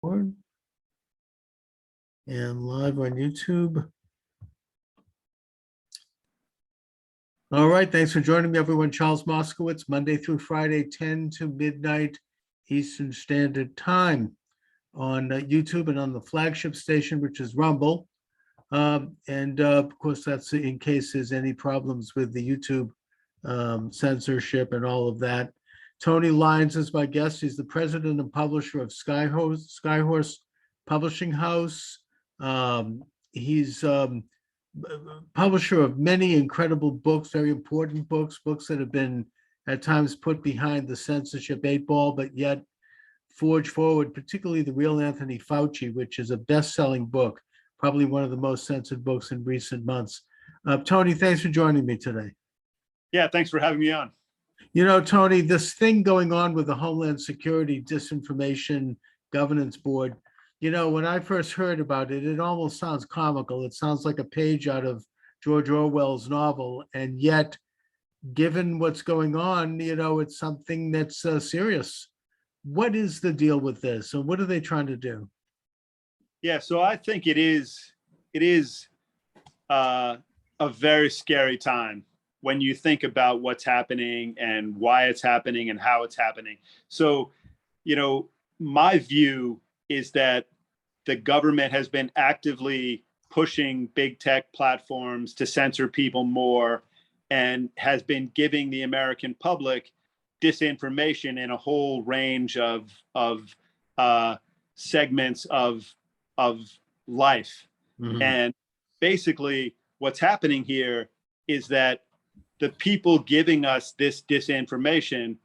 And live on YouTube. All right, thanks for joining me, everyone. Charles Moscowitz, Monday through Friday, 10 to midnight Eastern Standard Time on YouTube and on the flagship station, which is Rumble. Of course, that's in case there's any problems with the YouTube censorship and all of that. Tony Lyons is my guest. He's the president and publisher of Skyhorse Publishing House. He's publisher of many incredible books, very important books that have been at times put behind the censorship 8-ball, but yet forge forward, particularly the Real Anthony Fauci, which is a best-selling book, probably one of the most censored books in recent months. Tony, thanks for joining me today. Yeah, thanks for having me on. You know, Tony, this thing going on with the Homeland Security Disinformation Governance Board, you know, when I first heard about it, it almost sounds comical. It sounds like a page out of George Orwell's novel. And yet, given what's going on, you know, it's something that's serious. What is the deal with this? And what are they trying to do? Yeah, so I think it is a very scary time when you think about what's happening and why it's happening and how it's happening. So, you know, my view is that the government has been actively pushing big tech platforms to censor people more and has been giving the American public disinformation in a whole range of segments of life. Mm-hmm. And basically what's happening here is that the people giving us this disinformation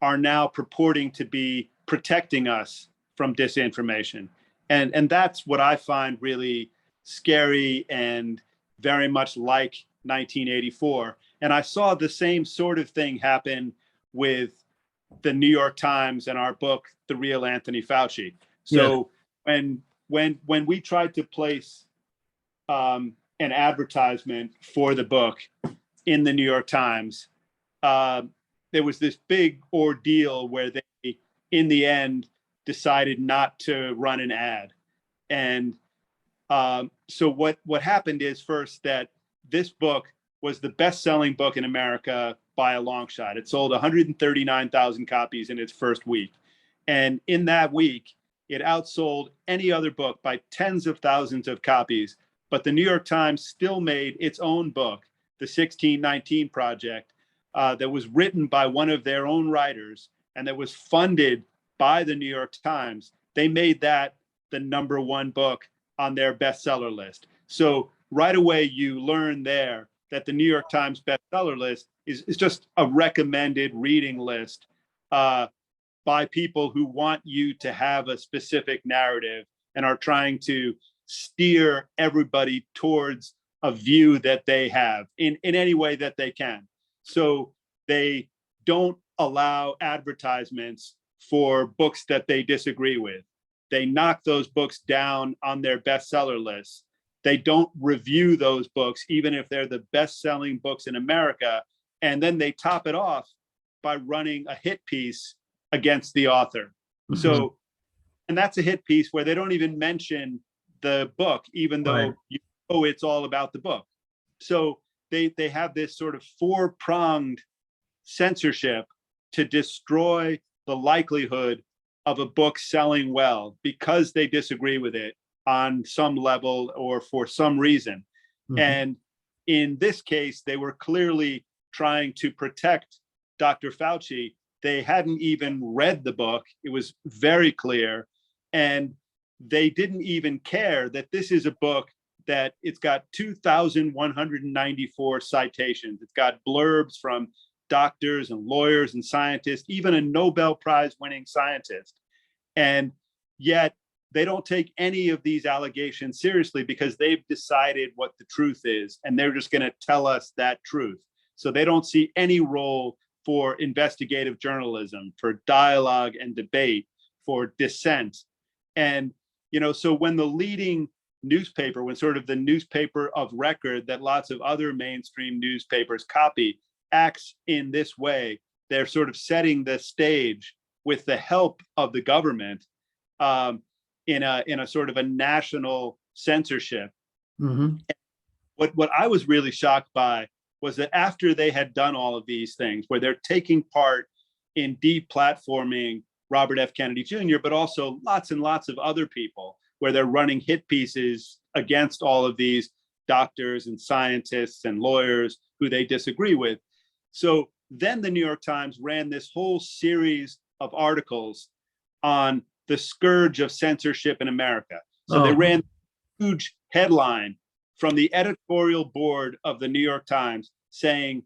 are now purporting to be protecting us from disinformation. And that's what I find really scary and very much like 1984. And I saw the same sort of thing happen with the New York Times and our book, The Real Anthony Fauci. So when we tried to place an advertisement for the book in the New York Times, there was this big ordeal where they, in the end, decided not to run an ad. And so what happened is first that this book was the best-selling book in America by a long shot. It sold 139,000 copies in its first week. And in that week, it outsold any other book by tens of thousands of copies. But the New York Times still made its own book, The 1619 Project, that was written by one of their own writers and that was funded by the New York Times. They made that the #1 book on their bestseller list. So right away, you learn there that the New York Times bestseller list is just a recommended reading list by people who want you to have a specific narrative and are trying to steer everybody towards a view that they have in any way that they can. So they don't allow advertisements for books that they disagree with. They knock those books down on their bestseller lists. They don't review those books, even if they're the best-selling books in America. And then they top it off by running a hit piece against the author. Mm-hmm. So, and that's a hit piece where they don't even mention the book, even though you know it's all about the book. So they have this sort of 4-pronged censorship to destroy the likelihood of a book selling well because they disagree with it on some level or for some reason. Mm-hmm. And in this case, they were clearly trying to protect Dr. Fauci. They hadn't even read the book. It was very clear. And they didn't even care that this is a book that it's got 2,194 citations. It's got blurbs from doctors and lawyers and scientists, even a Nobel Prize winning scientist. And yet they don't take any of these allegations seriously because they've decided what the truth is, and they're just going to tell us that truth. So they don't see any role for investigative journalism, for dialogue and debate, for dissent. And, you know, so when the leading newspaper, when sort of the newspaper of record that lots of other mainstream newspapers copy, acts in this way, they're sort of setting the stage with the help of the government. in a sort of a national censorship. Mhm. What I was really shocked by was that after they had done all of these things, where they're taking part in deplatforming Robert F. Kennedy Jr., but also lots and lots of other people, where they're running hit pieces against all of these doctors and scientists and lawyers who they disagree with. So then the New York Times ran this whole series of articles on the scourge of censorship in America. So they ran a huge headline from the editorial board of the New York Times saying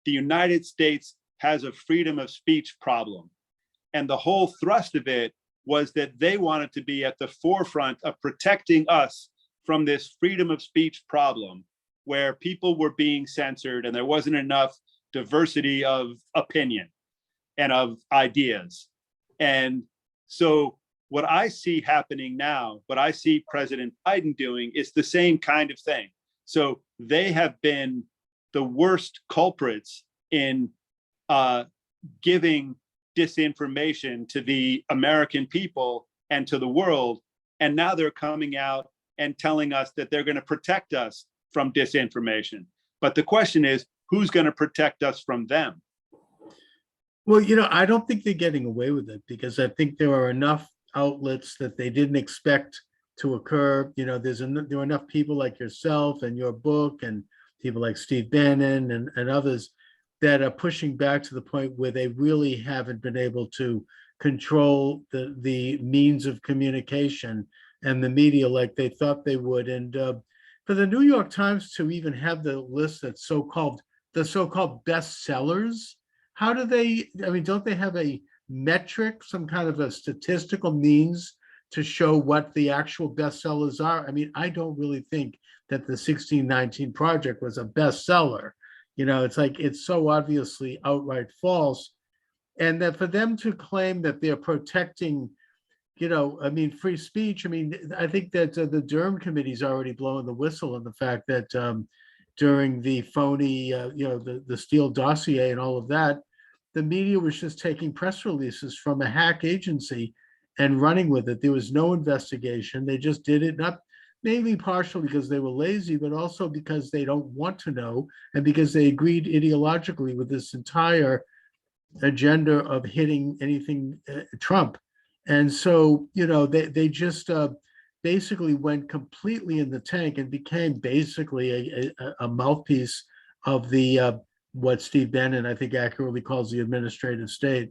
the United States has a freedom of speech problem. And the whole thrust of it was that they wanted to be at the forefront of protecting us from this freedom of speech problem, where people were being censored and there wasn't enough diversity of opinion and of ideas. And so what I see happening now, what I see President Biden doing, is the same kind of thing. So they have been the worst culprits in giving disinformation to the American people and to the world. And now they're coming out and telling us that they're going to protect us from disinformation. But the question is, who's going to protect us from them? Well, I don't think they're getting away with it, because I think there are enough outlets that they didn't expect to occur. There are enough people like yourself and your book, and people like Steve Bannon and others that are pushing back to the point where they really haven't been able to control the means of communication and the media like they thought they would. And for the New York Times to even have the list that's the so-called bestsellers, how do they, don't they have a metric, some kind of a statistical means to show what the actual bestsellers are? I don't really think that the 1619 Project was a bestseller. It's so obviously outright false. And that for them to claim that they're protecting, free speech, I think that the Durham Committee's already blowing the whistle on the fact that during the phony, the Steele dossier and all of that, the media was just taking press releases from a hack agency and running with it. There was no investigation. They just did it, not mainly partially because they were lazy, but also because they don't want to know, and because they agreed ideologically with this entire agenda of hitting anything Trump. And so, they just basically went completely in the tank and became basically a mouthpiece of the what Steve Bannon, I think, accurately calls the administrative state.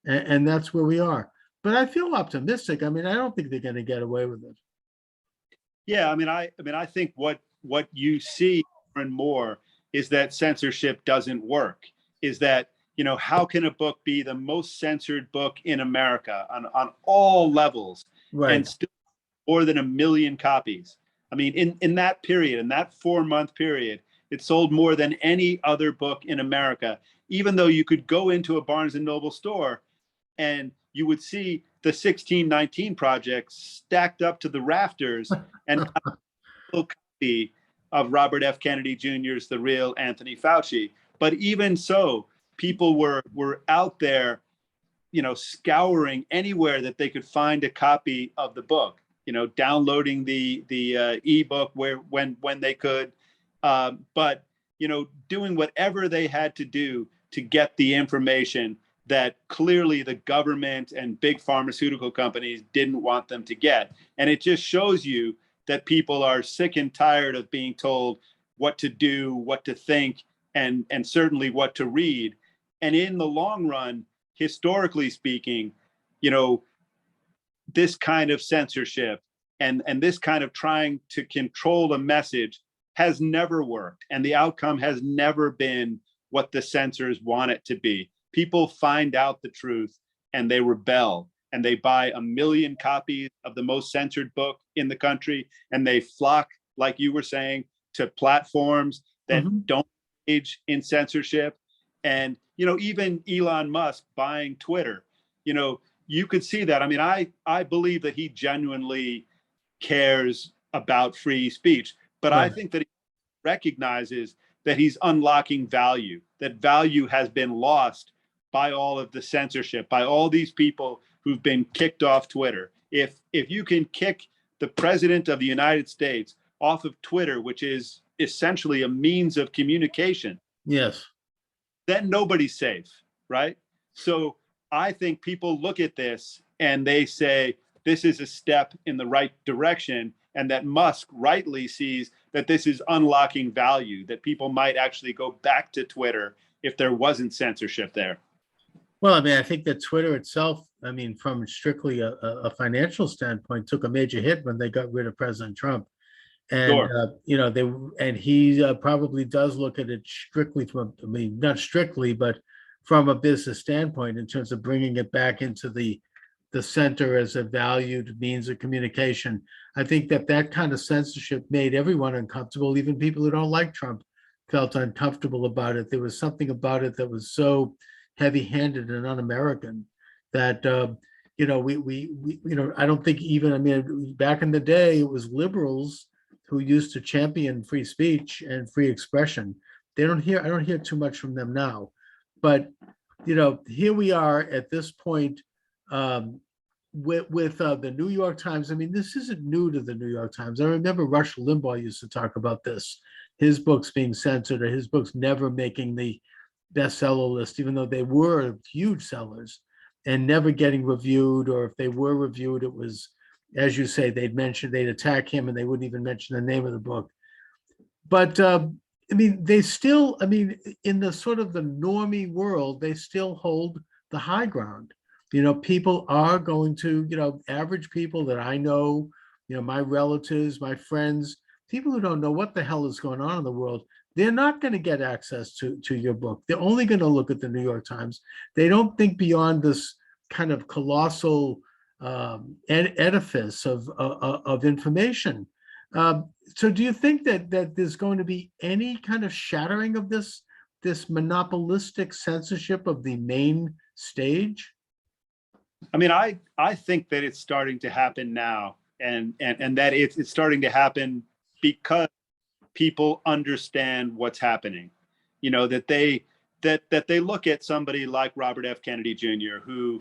And that's where we are. But I feel optimistic. I don't think they're going to get away with it. Yeah, I think what you see more and more is that censorship doesn't work. Is that, how can a book be the most censored book in America on all levels, right, and still more than 1 million copies? In that period, in that 4-month period, it sold more than any other book in America, even though you could go into a Barnes and Noble store and you would see the 1619 Project stacked up to the rafters and not a little copy of Robert F. Kennedy Jr.'s The Real Anthony Fauci. But even so, people were out there, scouring anywhere that they could find a copy of the book, downloading the ebook when they could, but doing whatever they had to do to get the information that clearly the government and big pharmaceutical companies didn't want them to get. And it just shows you that people are sick and tired of being told what to do, what to think, and certainly what to read. And in the long run, historically speaking, this kind of censorship and this kind of trying to control a message has never worked. And the outcome has never been what the censors want it to be. People find out the truth and they rebel, and they buy 1 million copies of the most censored book in the country, and they flock, like you were saying, to platforms that don't engage in censorship. And even Elon Musk buying Twitter, you could see that. I believe that he genuinely cares about free speech, but right. I think that he recognizes that he's unlocking value, that value has been lost by all of the censorship, by all these people who've been kicked off Twitter. If you can kick the president of the United States off of Twitter, which is essentially a means of communication, Yes. then nobody's safe, right? So I think people look at this and they say, this is a step in the right direction, and that Musk rightly sees that this is unlocking value, that people might actually go back to Twitter if there wasn't censorship there. Well, I mean, I think that Twitter itself, I mean, from strictly a financial standpoint, took a major hit when they got rid of President Trump. And, Sure. you know, he probably does look at it strictly from, I mean, not strictly, but from a business standpoint in terms of bringing it back into the center as a valued means of communication. I think that kind of censorship made everyone uncomfortable. Even people who don't like Trump felt uncomfortable about it. There was something about it that was so heavy-handed and un-American that, you know, we you know, I don't think even, I mean, back in the day, it was liberals who used to champion free speech and free expression. I don't hear too much from them now. But, you know, here we are at this point, with the New York Times. I mean, this isn't new to the New York Times. I remember Rush Limbaugh used to talk about this, his books being censored or his books never making the bestseller list, even though they were huge sellers, and never getting reviewed, or if they were reviewed, it was, as you say, they'd attack him and they wouldn't even mention the name of the book. But I mean, they still, I mean, in the sort of the normie world, they still hold the high ground. You know, people are going to, you know, average people that I know, you know, my relatives, my friends, people who don't know what the hell is going on in the world, they're not going to get access to your book. They're only going to look at the New York Times. They don't think beyond this kind of colossal edifice of information. So do you think that there's going to be any kind of shattering of this monopolistic censorship of the main stage? I mean, I think that it's starting to happen now, and that it's starting to happen because people understand what's happening. You know, that they look at somebody like Robert F. Kennedy Jr., who,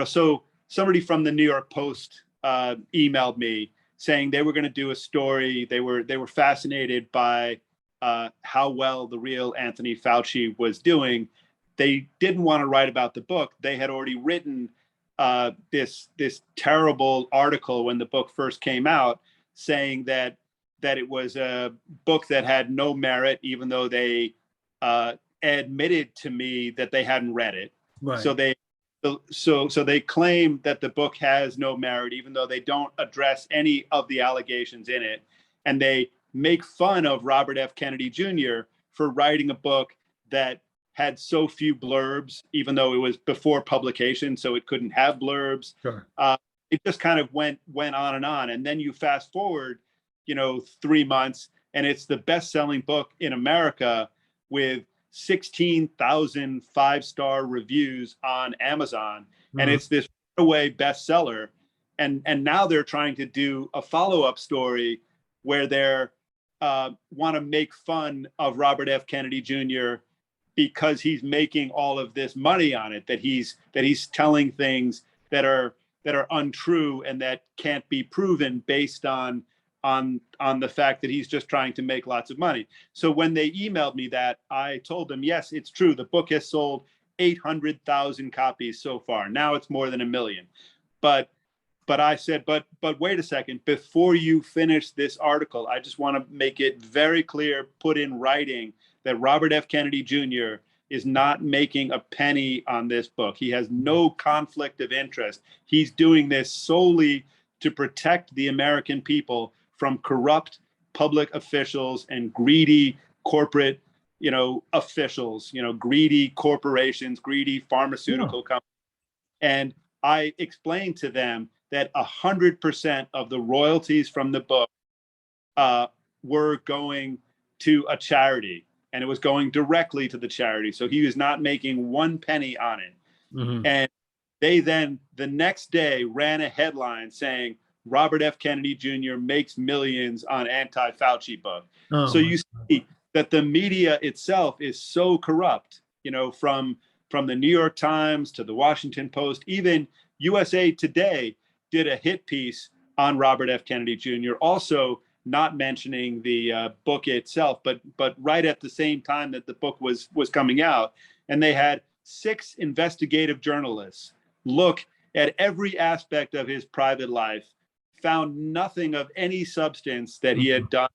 so somebody from the New York Post emailed me saying they were going to do a story. They were fascinated by how well the real Anthony Fauci was doing. They didn't want to write about the book. They had already written this terrible article when the book first came out, saying that it was a book that had no merit, even though they admitted to me that they hadn't read it. Right. So they claim that the book has no merit, even though they don't address any of the allegations in it. And they make fun of Robert F. Kennedy Jr. for writing a book that had so few blurbs, even though it was before publication, so it couldn't have blurbs. Sure. It just kind of went on and on. And then you fast forward, 3 months, and it's the best-selling book in America with 16,000 5-star reviews on Amazon. Mm-hmm. And it's this runaway bestseller. And now they're trying to do a follow-up story where they're want to make fun of Robert F. Kennedy Jr. because he's making all of this money on it, that he's telling things that are untrue and that can't be proven based on the fact that he's just trying to make lots of money. So when they emailed me that, I told them, yes, it's true. The book has sold 800,000 copies so far. Now it's more than 1 million. But I said, but wait a second, before you finish this article, I just want to make it very clear, put in writing, that Robert F. Kennedy Jr. is not making a penny on this book. He has no conflict of interest. He's doing this solely to protect the American people from corrupt public officials and greedy corporate, officials, greedy corporations, greedy pharmaceutical companies. And I explained to them that 100% of the royalties from the book were going to a charity, and it was going directly to the charity. So he was not making 1 penny on it. Mm-hmm. And they then the next day ran a headline saying Robert F. Kennedy Jr. makes millions on anti-Fauci book. Oh, so you see that the media itself is so corrupt, from the New York Times to the Washington Post. Even USA Today did a hit piece on Robert F. Kennedy Jr., also not mentioning the book itself, but right at the same time that the book was coming out. And they had 6 investigative journalists look at every aspect of his private life, found nothing of any substance that he had done,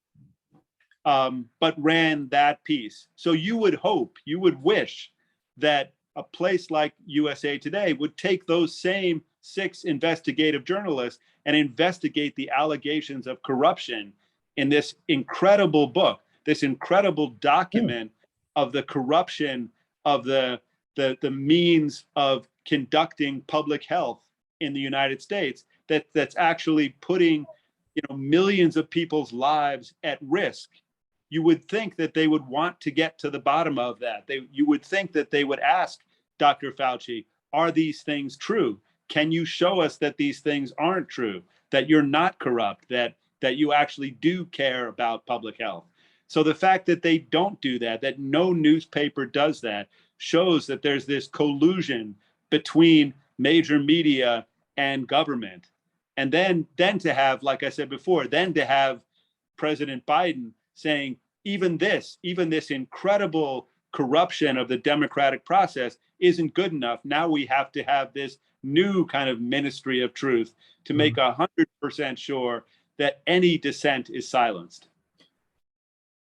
but ran that piece. So you would hope, you would wish that a place like USA Today would take those same 6 investigative journalists and investigate the allegations of corruption in this incredible book, this incredible document of the corruption of the means of conducting public health in the United States that's actually putting, millions of people's lives at risk. You would think that they would want to get to the bottom of that. You would think that they would ask Dr. Fauci, are these things true? Can you show us that these things aren't true, that you're not corrupt, that you actually do care about public health? So the fact that they don't do that, that no newspaper does that, shows that there's this collusion between major media and government. And then to have, like I said before, then to have President Biden saying, even this incredible corruption of the democratic process isn't good enough. Now we have to have this new kind of ministry of truth to make 100% sure that any dissent is silenced.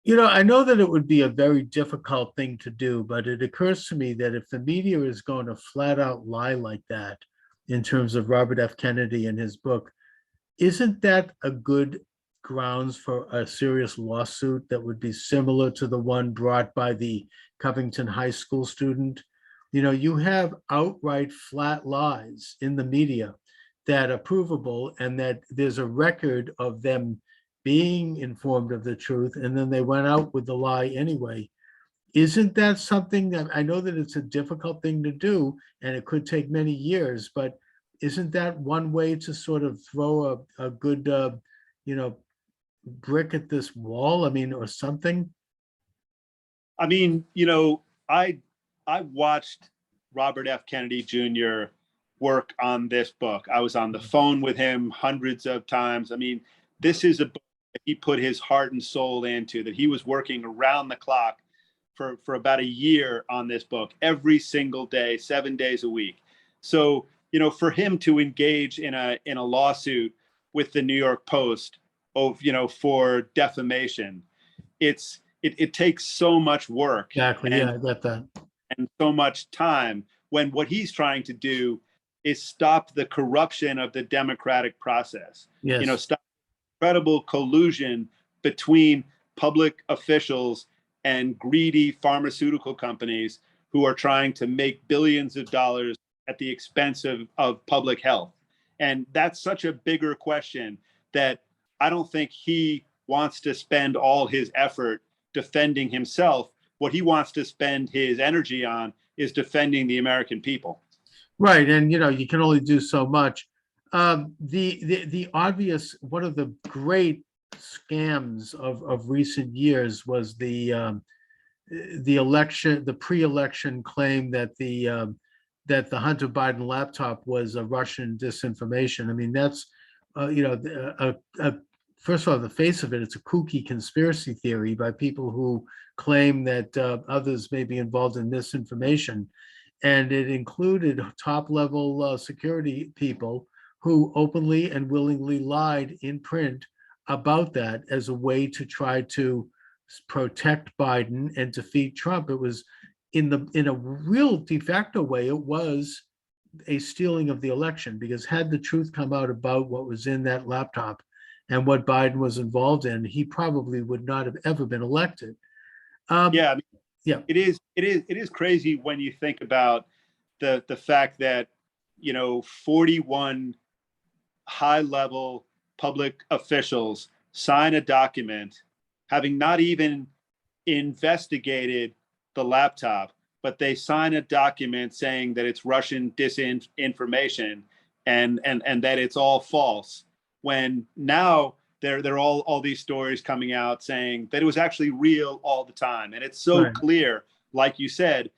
I know that it would be a very difficult thing to do, but it occurs to me that if the media is going to flat out lie like that in terms of Robert F. Kennedy and his book, isn't that a good grounds for a serious lawsuit that would be similar to the one brought by the Covington High School student? You have outright flat lies in the media that are provable, and that there's a record of them being informed of the truth, and then they went out with the lie anyway. Isn't that something that, I know that it's a difficult thing to do and it could take many years, but isn't that one way to sort of throw a good, brick at this wall? Or something? I watched Robert F. Kennedy Jr. work on this book. I was on the phone with him hundreds of times. This is a book that he put his heart and soul into, that he was working around the clock for about a year on this book, every single day, 7 days a week. So, for him to engage in a lawsuit with the New York Post, for defamation, it takes so much work. Exactly. Yeah, I get that. And so much time, when what he's trying to do is stop the corruption of the democratic process. Yes. Stop incredible collusion between public officials and greedy pharmaceutical companies who are trying to make billions of dollars at the expense of public health. And that's such a bigger question that I don't think he wants to spend all his effort defending himself. What he wants to spend his energy on is defending the American people. Right. And, you can only do so much. The obvious, one of the great scams of recent years was the election, the pre-election claim that the Hunter Biden laptop was a Russian disinformation. That's, first of all, the face of it, it's a kooky conspiracy theory by people who claim that others may be involved in misinformation. And it included top-level security people who openly and willingly lied in print about that as a way to try to protect Biden and defeat Trump. It was in a real de facto way, it was a stealing of the election, because had the truth come out about what was in that laptop and what Biden was involved in, he probably would not have ever been elected. Yeah. It is crazy when you think about the fact that 41 high-level public officials sign a document having not even investigated the laptop, but they sign a document saying that it's Russian disinformation and that it's all false, when now there are all these stories coming out saying that it was actually real all the time. And it's so clear, like you said,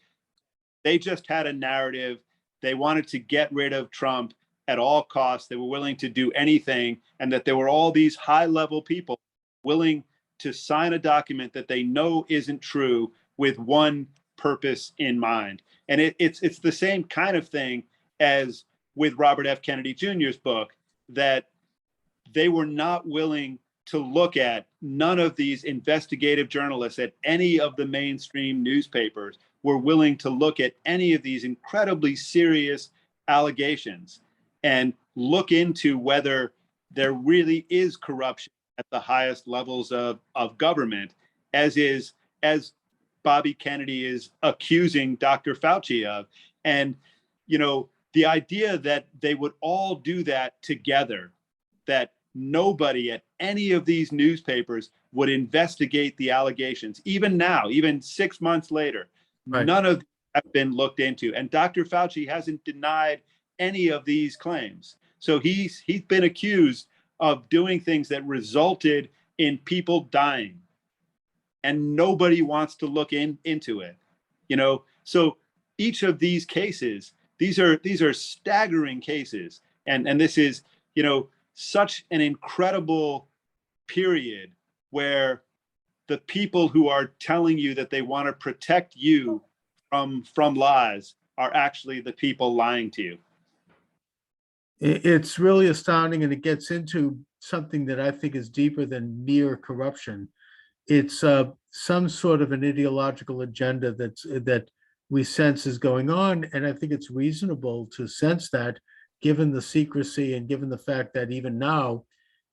they just had a narrative. They wanted to get rid of Trump. at all costs. They were willing to do anything, and that there were all these high-level people willing to sign a document that they know isn't true with one purpose in mind. And it's the same kind of thing as with Robert F. Kennedy Jr.'s book, that they were not willing to look at. None of these investigative journalists at any of the mainstream newspapers were willing to look at any of these incredibly serious allegations and look into whether there really is corruption at the highest levels of government, as Bobby Kennedy is accusing Dr. Fauci of. And, you know, the idea that they would all do that together, that nobody at any of these newspapers would investigate the allegations, even now, even 6 months later, Right. None of them have been looked into. And Dr. Fauci hasn't denied any of these claims. So he's been accused of doing things that resulted in people dying, and nobody wants to look into it. You know, so each of these cases, these are staggering cases, and this is, you know, such an incredible period where the people who are telling you that they want to protect you from lies are actually the people lying to you. It's really astounding, and it gets into something that I think is deeper than mere corruption. It's some sort of an ideological agenda that we sense is going on, and I think it's reasonable to sense that, given the secrecy and given the fact that even now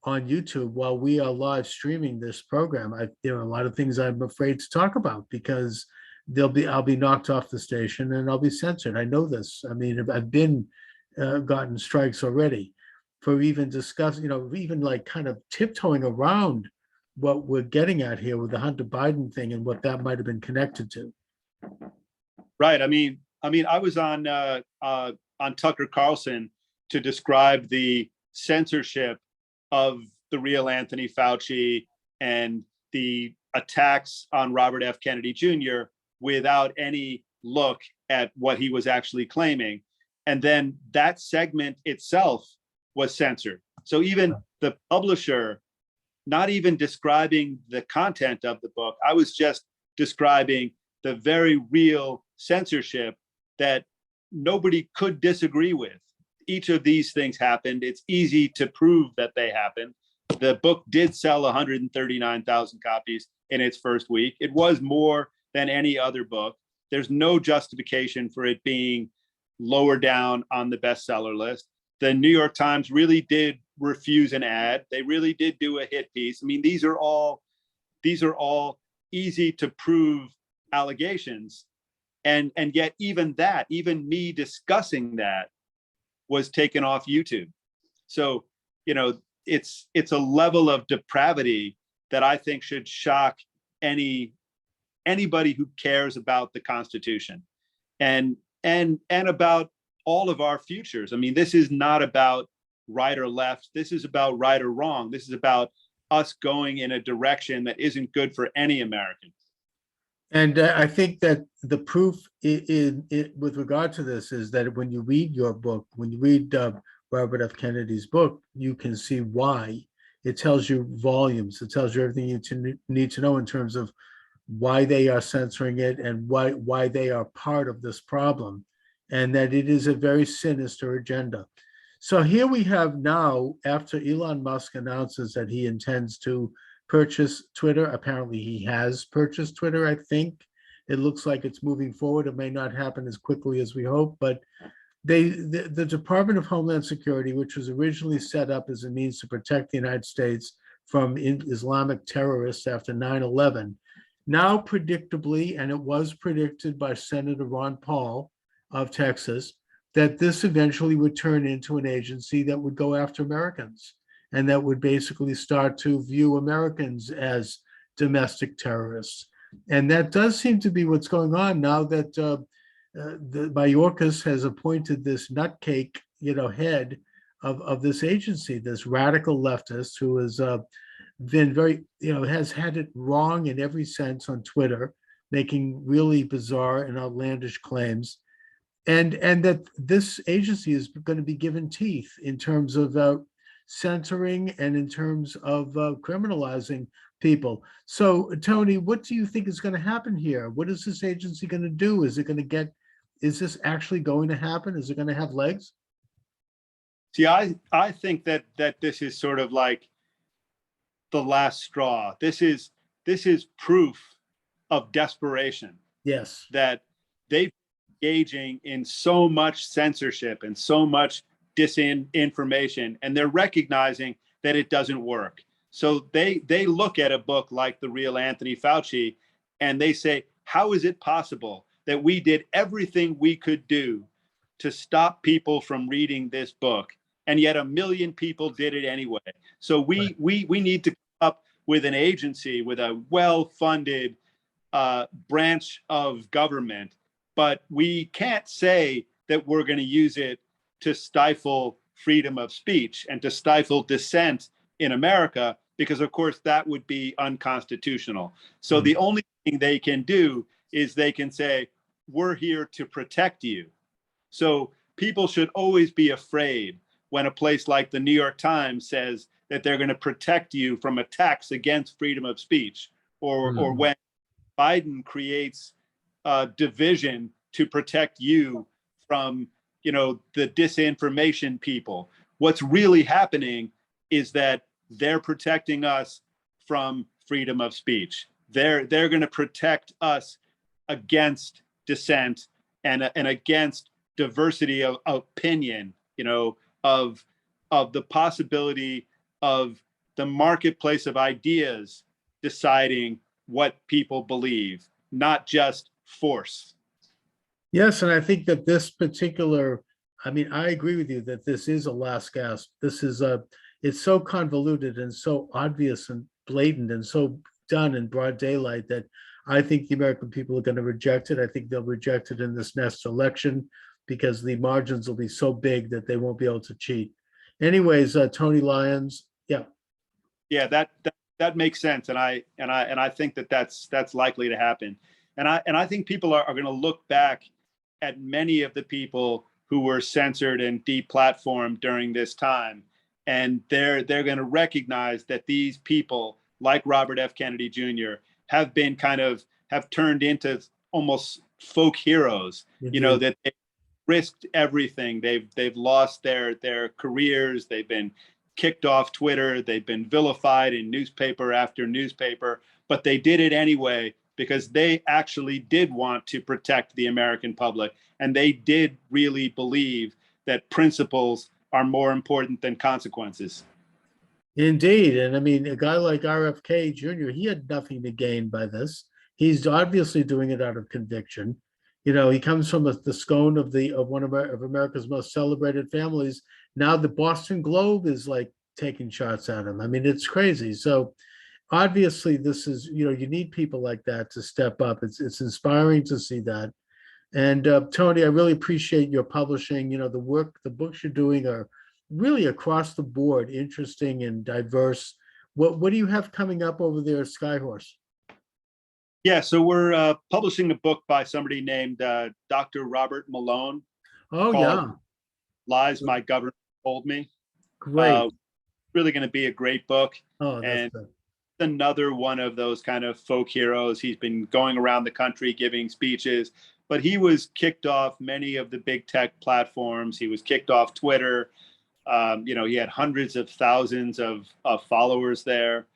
on YouTube, while we are live streaming this program, there are a lot of things I'm afraid to talk about because I'll be knocked off the station and I'll be censored. I know this. I mean, I've been gotten strikes already for even discussing, you know, even like kind of tiptoeing around what we're getting at here with the Hunter Biden thing and what that might have been connected to. Right. I mean, I was on Tucker Carlson to describe the censorship of the real Anthony Fauci and the attacks on Robert F. Kennedy Jr. without any look at what he was actually claiming. And then that segment itself was censored. So even the publisher, not even describing the content of the book, I was just describing the very real censorship that nobody could disagree with. Each of these things happened. It's easy to prove that they happened. The book did sell 139,000 copies in its first week. It was more than any other book. There's no justification for it being lower down on the bestseller list. The New York Times really did refuse an ad. They really did do a hit piece. I mean, these are all easy to prove allegations. And yet even me discussing that was taken off YouTube. So, you know, it's a level of depravity that I think should shock anybody who cares about the Constitution and about all of our futures. I mean, this is not about right or left. This is about right or wrong. This is about us going in a direction that isn't good for any American. And I think that the proof with regard to this is that when you read your book, when you read Robert F. Kennedy's book, you can see why. It tells you volumes. It tells you everything you need to know in terms of why they are censoring it and why they are part of this problem, and that it is a very sinister agenda. So here we have now, after Elon Musk announces that he intends to purchase Twitter. Apparently he has purchased Twitter, I think. It looks like it's moving forward. It may not happen as quickly as we hope, but the Department of Homeland Security, which was originally set up as a means to protect the United States from Islamic terrorists after 9/11, now predictably, and it was predicted by Senator Ron Paul of Texas, that this eventually would turn into an agency that would go after Americans, and that would basically start to view Americans as domestic terrorists. And that does seem to be what's going on now that the Mayorkas has appointed this nutcake, head of this agency, this radical leftist who has been very, has had it wrong in every sense on Twitter, making really bizarre and outlandish claims. and that this agency is going to be given teeth in terms of censoring and in terms of criminalizing people. So, Tony, what do you think is going to happen here? What is this agency going to do? Is it going to get? Is this actually going to happen? Is it going to have legs? See, I think that this is sort of like the last straw. This is proof of desperation. Yes. That they've been engaging in so much censorship and so much disinformation, and they're recognizing that it doesn't work. So they look at a book like The Real Anthony Fauci, and they say, how is it possible that we did everything we could do to stop people from reading this book, and yet 1 million people did it anyway? So we need to come up with an agency with a well-funded branch of government, but we can't say that we're going to use it to stifle freedom of speech and to stifle dissent in America, because of course that would be unconstitutional. So the only thing they can do is they can say, we're here to protect you. So people should always be afraid when a place like the New York Times says that they're going to protect you from attacks against freedom of speech, or when Biden creates division to protect you from, the disinformation people. What's really happening is that they're protecting us from freedom of speech. They're going to protect us against dissent and against diversity of opinion, of the possibility of the marketplace of ideas deciding what people believe, not just force. Yes, and I think that this particular, I agree with you that this is a last gasp. This is it's so convoluted and so obvious and blatant and so done in broad daylight that I think the American people are going to reject it. I think they'll reject it in this next election because the margins will be so big that they won't be able to cheat. Anyways, Tony Lyons, yeah. Yeah, that makes sense, and I think that's likely to happen, and I think people are going to look back at many of the people who were censored and deplatformed during this time, and they're going to recognize that these people, like Robert F. Kennedy Jr., have turned into almost folk heroes. Mm-hmm. That they risked everything. They've lost their careers. They've been kicked off Twitter. They've been vilified in newspaper after newspaper, but they did it anyway because they actually did want to protect the American public. And they did really believe that principles are more important than consequences. Indeed. And a guy like RFK Jr., he had nothing to gain by this. He's obviously doing it out of conviction. He comes from the scone of one of America's most celebrated families. Now the Boston Globe is like taking shots at him. It's crazy. So obviously this is, you need people like that to step up. It's inspiring to see that. And Tony, I really appreciate your publishing. The books you're doing are really across the board, interesting and diverse. What do you have coming up over there at Skyhorse? Yeah, so we're publishing a book by somebody named Dr. Robert Malone. Oh, yeah. Lies My Government Told Me. Great. Really going to be a great book. Oh, that's and good. Another one of those kind of folk heroes. He's been going around the country giving speeches, but he was kicked off many of the big tech platforms. He was kicked off Twitter. He had hundreds of thousands of followers there.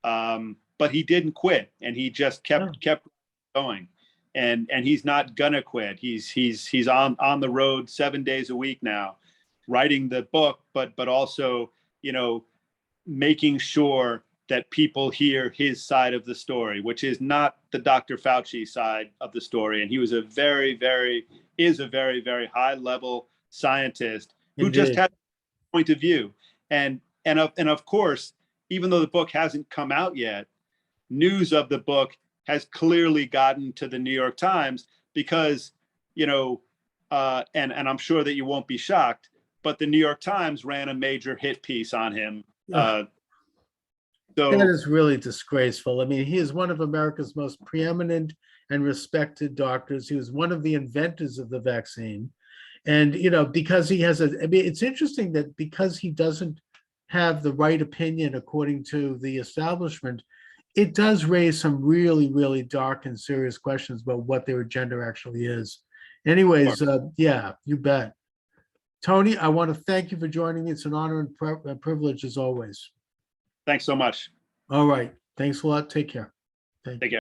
But he didn't quit, and he just kept going, and he's not gonna quit. He's on the road 7 days a week now, writing the book, but also making sure that people hear his side of the story, which is not the Dr. Fauci side of the story. And he was a very, very high level scientist who Indeed. just had a point of view, and of course, even though the book hasn't come out yet, news of the book has clearly gotten to the New York Times because, and I'm sure that you won't be shocked, but the New York Times ran a major hit piece on him. So that is really disgraceful. He is one of America's most preeminent and respected doctors. He was one of the inventors of the vaccine. And, because he has it's interesting that because he doesn't have the right opinion according to the establishment, it does raise some really, really dark and serious questions about what their agenda actually is. Anyways, yeah, you bet. Tony, I want to thank you for joining me. It's an honor and privilege as always. Thanks so much. All right. Thanks a lot. Take care. Take care.